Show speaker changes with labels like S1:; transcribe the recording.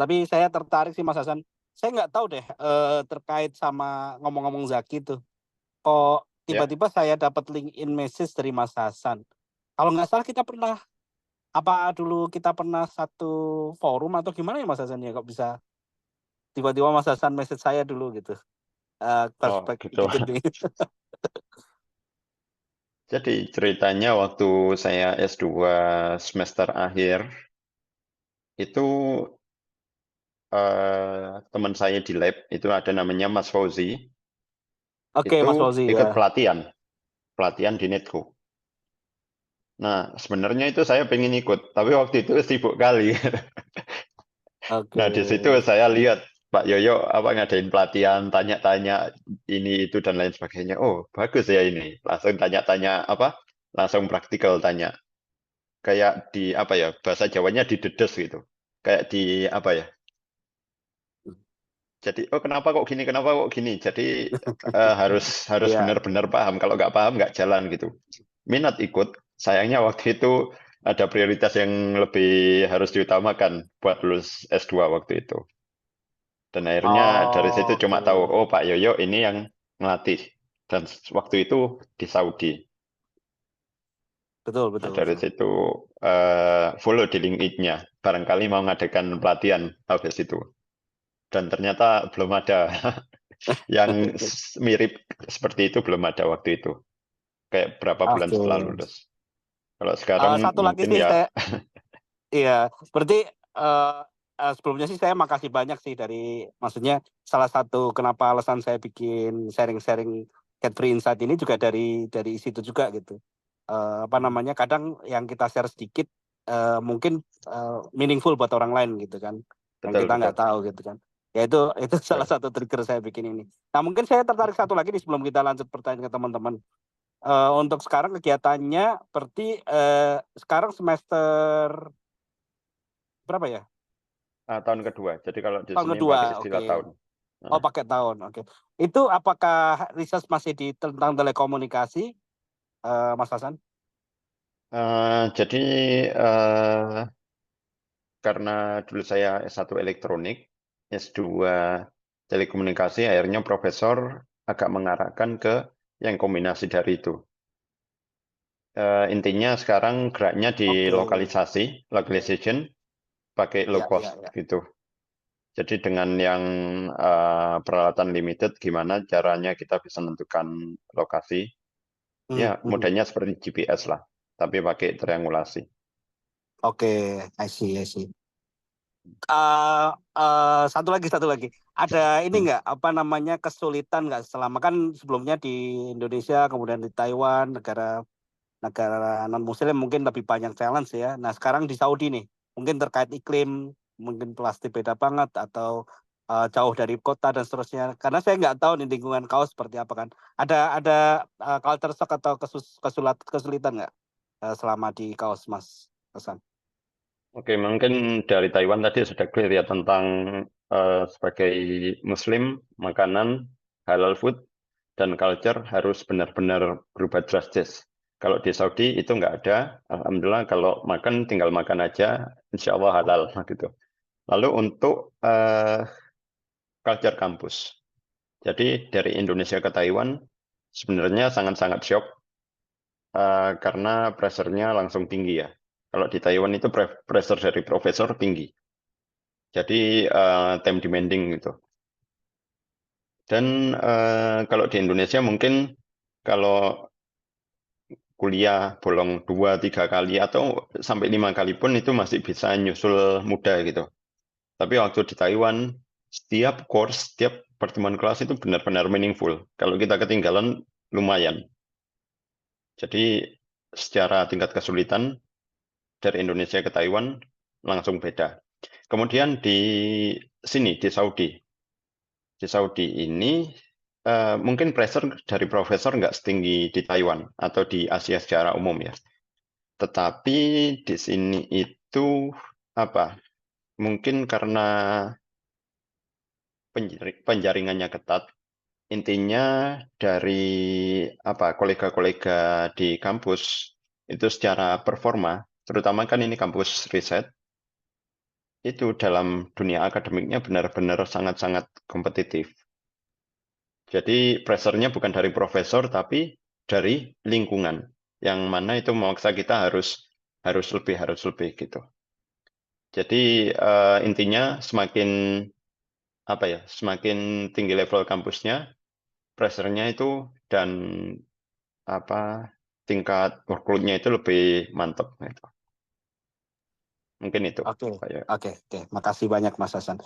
S1: Tapi saya tertarik sih Mas Hasan. Saya nggak tahu deh terkait sama ngomong-ngomong Zaki tuh. Kok
S2: Ya,
S1: tiba-tiba saya dapat LinkedIn message dari Mas Hasan. Kalau nggak salah kita pernah apa dulu kita pernah satu forum atau gimana ya Mas Hasan ya kok bisa tiba-tiba Mas Hasan message saya dulu gitu.
S2: oh
S1: Perspektif
S2: gitu.
S1: dikit nih.
S2: Jadi ceritanya waktu saya S2 semester akhir, itu teman saya di lab, itu ada namanya Mas Fauzi,
S1: Oke
S2: itu
S1: Mas Fauzi
S2: ikut
S1: ya.
S2: pelatihan di Netco. Nah, sebenarnya itu saya pengen ikut, tapi waktu itu sibuk kali.
S1: Oke.
S2: Nah, di situ saya lihat Pak Yoyo apa ngadain pelatihan, tanya-tanya ini itu dan lain sebagainya. Oh, bagus ya ini. Langsung tanya-tanya apa? Langsung praktikal tanya. Kayak di apa ya? Bahasa Jawanya didedes gitu. Kayak di apa ya? Jadi, oh kenapa kok gini? Kenapa kok gini? Jadi harus
S1: Iya.
S2: benar-benar paham. Kalau nggak paham nggak jalan gitu. Minat ikut. Sayangnya waktu itu ada prioritas yang lebih harus diutamakan buat lulus S2 waktu itu. Dan akhirnya dari situ
S1: Oh, oke.
S2: cuma tahu, oh Pak Yoyo ini yang ngelatih. Dan waktu itu di Saudi.
S1: Betul,
S2: Nah,
S1: betul,
S2: dari
S1: betul.
S2: situ follow di LinkedIn-nya. Barangkali mau ngadakan pelatihan habis itu. Dan ternyata belum ada yang mirip seperti itu, belum ada waktu itu. Kayak berapa bulan
S1: Oke.
S2: setelah lulus. Kalau sekarang
S1: Satu lagi
S2: mungkin
S1: sih
S2: ya,
S1: saya, iya, berarti eh sebelumnya sih saya makasih banyak sih dari, maksudnya salah satu kenapa alasan saya bikin sharing-sharing Get Free Insight ini juga dari situ juga gitu. Apa namanya? Kadang yang kita share sedikit mungkin meaningful buat orang lain gitu kan, yang
S2: betul,
S1: kita nggak
S2: betul.
S1: tahu gitu kan. Ya itu salah
S2: Betul.
S1: satu trigger saya bikin ini. Nah mungkin saya tertarik satu lagi nih sebelum kita lanjut pertanyaan ke teman-teman. Untuk sekarang kegiatannya berarti sekarang semester berapa ya?
S2: Tahun kedua. Jadi kalau di
S1: Tahun
S2: sini
S1: kedua,
S2: pakai
S1: oke.
S2: istilah tahun.
S1: Oh,
S2: Nah,
S1: pakai tahun, oke. Itu apakah research masih di tentang telekomunikasi, Mas Hasan?
S2: jadi eh, karena dulu saya S1 elektronik, S2 telekomunikasi, akhirnya profesor agak mengarahkan ke yang kombinasi dari itu. Intinya sekarang geraknya di
S1: Oke,
S2: localization, pakai low
S1: ya, ya,
S2: cost
S1: ya.
S2: gitu. Jadi dengan yang peralatan limited, gimana caranya kita bisa menentukan lokasi? Ya,
S1: Hmm, hmm, hmm.
S2: modelnya seperti GPS lah, tapi pakai triangulasi.
S1: Oke, I see, I see. Satu lagi. Ada ini
S2: Hmm.
S1: nggak apa namanya kesulitan nggak selama kan sebelumnya di Indonesia, kemudian di Taiwan, negara negara non Muslim mungkin lebih banyak challenge ya. Nah sekarang di Saudi nih, mungkin terkait iklim, mungkin plastik beda banget atau jauh dari kota dan seterusnya. Karena saya nggak tahu nih lingkungan kaos seperti apa kan. Ada culture shock atau kesulitan nggak selama di kaos Mas Hasan?
S2: Oke, mungkin dari Taiwan tadi sudah clear ya tentang sebagai Muslim, makanan, halal food, dan culture harus benar-benar berubah drastis. Kalau di Saudi itu nggak ada, Alhamdulillah kalau makan tinggal makan aja, insya Allah halal gitu. Lalu untuk culture kampus. Jadi dari Indonesia ke Taiwan sebenarnya sangat-sangat shock karena pressure-nya langsung tinggi ya. Kalau di Taiwan itu pressure dari profesor tinggi. Jadi time demanding gitu. Dan kalau di Indonesia mungkin kalau kuliah bolong 2, 3 kali atau sampai 5 kali pun itu masih bisa nyusul muda gitu. Tapi waktu di Taiwan, setiap course, setiap pertemuan kelas itu benar-benar meaningful. Kalau kita ketinggalan, lumayan. Jadi secara tingkat kesulitan dari Indonesia ke Taiwan langsung beda. Kemudian di sini, di Saudi ini mungkin pressure dari profesor nggak setinggi di Taiwan atau di Asia secara umum ya. Tetapi di sini itu apa? Mungkin karena penjaringannya ketat. Intinya dari apa kolega-kolega di kampus itu secara performa, terutama kan ini kampus riset, itu dalam dunia akademiknya benar-benar sangat-sangat kompetitif. Jadi pressure-nya bukan dari profesor tapi dari lingkungan yang mana itu memaksa kita harus lebih gitu. Jadi intinya semakin semakin tinggi level kampusnya, pressure-nya itu dan tingkat workload-nya itu lebih mantap gitu. Mungkin itu,
S1: Oke,
S2: Pak Yoyo.
S1: oke. Makasih banyak Mas Hasan.